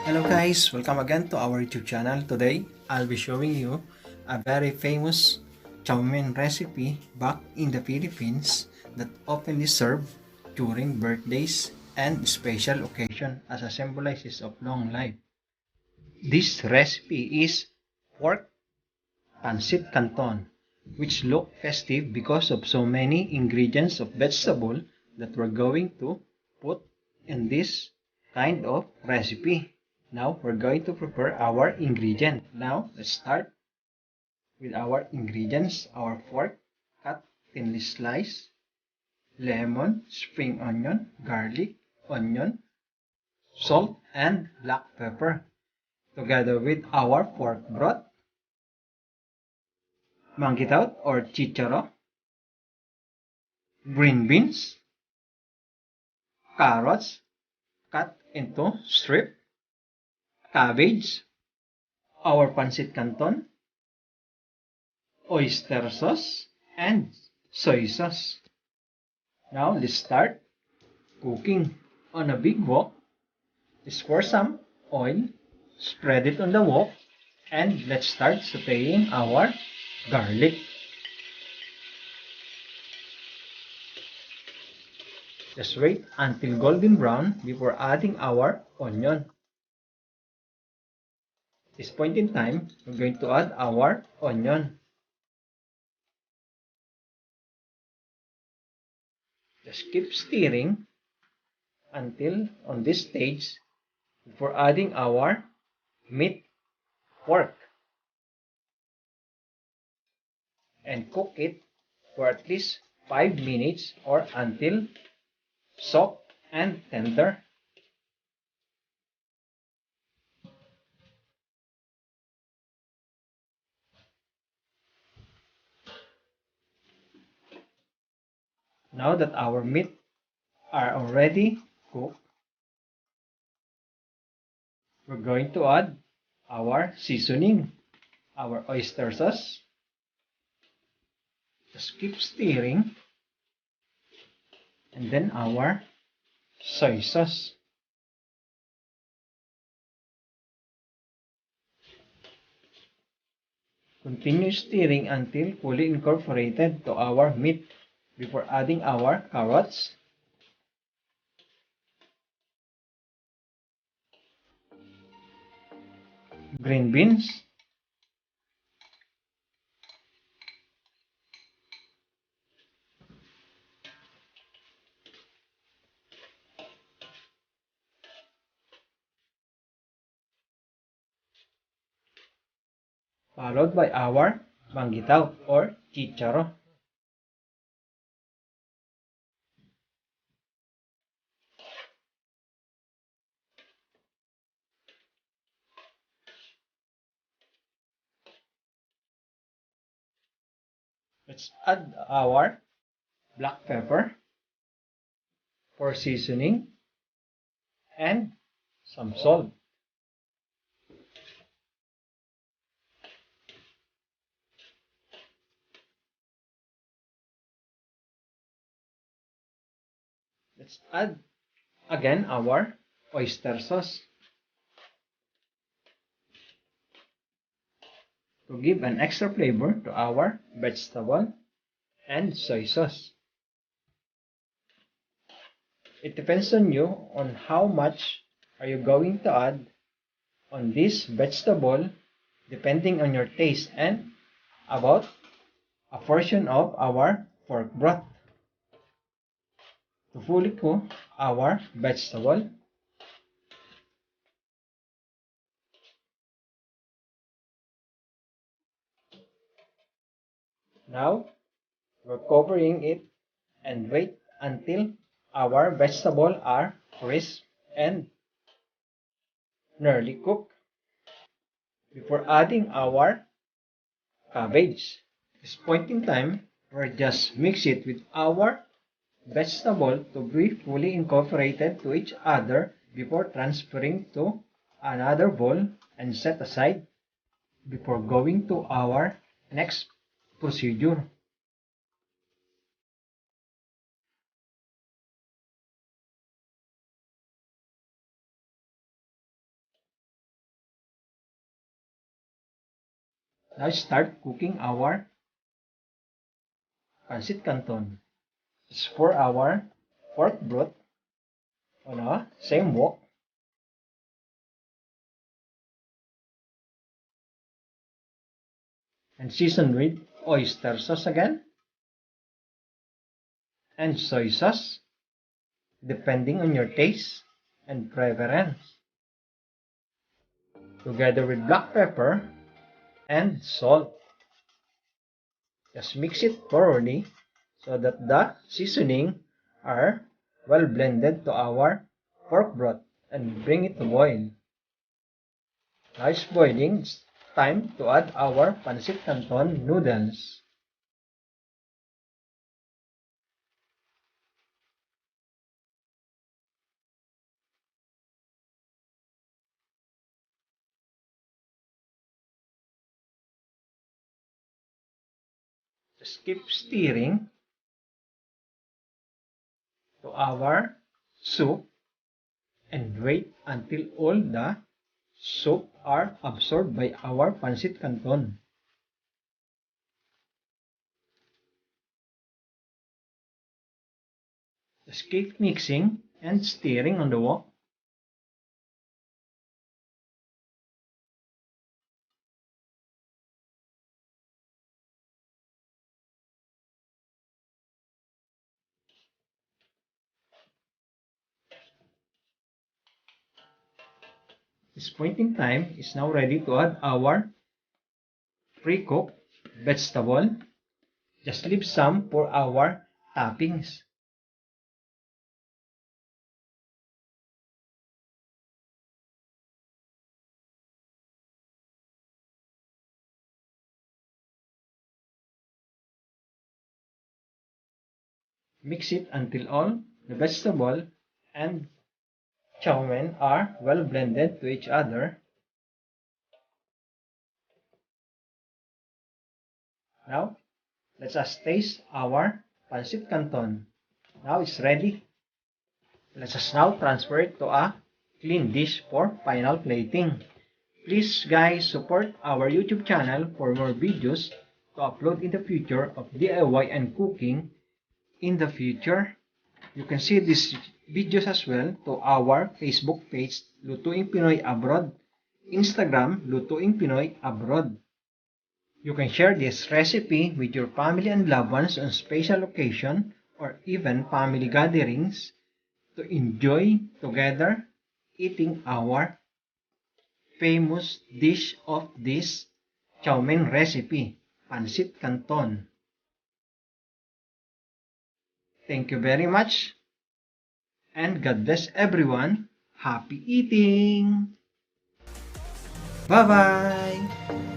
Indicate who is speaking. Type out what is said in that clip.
Speaker 1: Hello guys, welcome again to our YouTube channel. Today, I'll be showing you a very famous chow mein recipe back in the Philippines that often is served during birthdays and special occasion as a symbolizes of long life. This recipe is pork pancit canton, which look festive because of so many ingredients of vegetable that we're going to put in this kind of recipe. Now we're going to prepare our ingredient. Now let's start with our ingredients. Our pork cut thinly sliced, lemon, spring onion, garlic, onion, salt, and black pepper. Together with our pork broth, manggitaut or chicharo, green beans, carrots cut into strip, cabbage, our pancit canton, oyster sauce, and soy sauce. Now let's start cooking. On a big wok, just pour some oil, spread it on the wok, and let's start sauteing our garlic. Just wait until golden brown before adding our onion. At this point in time, we're going to add our onion. Just keep stirring until on this stage before adding our meat pork and cook it for at least 5 minutes or until soft and tender. Now that our meat are already cooked, we're going to add our seasoning, our oyster sauce. Just keep stirring, and then our soy sauce. Continue stirring until fully incorporated to our meat before adding our carrots, green beans, followed by our manggitaw or chicharo. Let's add our black pepper for seasoning and some salt. Let's add again our oyster sauce to give an extra flavor to our vegetable and soy sauce. It depends on you on how much are you going to add on this vegetable depending on your taste and about a portion of our pork broth to fully cook our vegetable. Now we're covering it and wait until our vegetables are crisp and nearly cooked before adding our cabbage. At this point in time, we'll just mix it with our vegetable to be fully incorporated to each other before transferring to another bowl and set aside before going to our next procedure. Now start cooking our pancit canton. It's for our pork broth on a same wok. And season with oyster sauce again and soy sauce depending on your taste and preference, together with black pepper and salt. Just mix it thoroughly so that the seasoning are well blended to our pork broth and bring it to boil. Now it's boiling, it's time to add our pancit canton noodles. Just keep stirring to our soup and wait until all the soup are absorbed by our pancit canton. Just keep mixing and stirring on the wok. This point in time is now ready to add our pre-cooked vegetable. Just leave some for our toppings. Mix it until all the vegetable and chow mein are well blended to each other. Now, let us taste our pancit canton. Now it's ready. Let us now transfer it to a clean dish for final plating. Please guys support our YouTube channel for more videos to upload in the future of DIY and cooking in the future. You can see these videos as well to our Facebook page Lutuing Pinoy Abroad, Instagram Lutuing Pinoy Abroad. You can share this recipe with your family and loved ones on special occasion or even family gatherings to enjoy together eating our famous dish of this chow mein recipe, pancit canton. Thank you very much and God bless everyone. Happy eating! Bye-bye!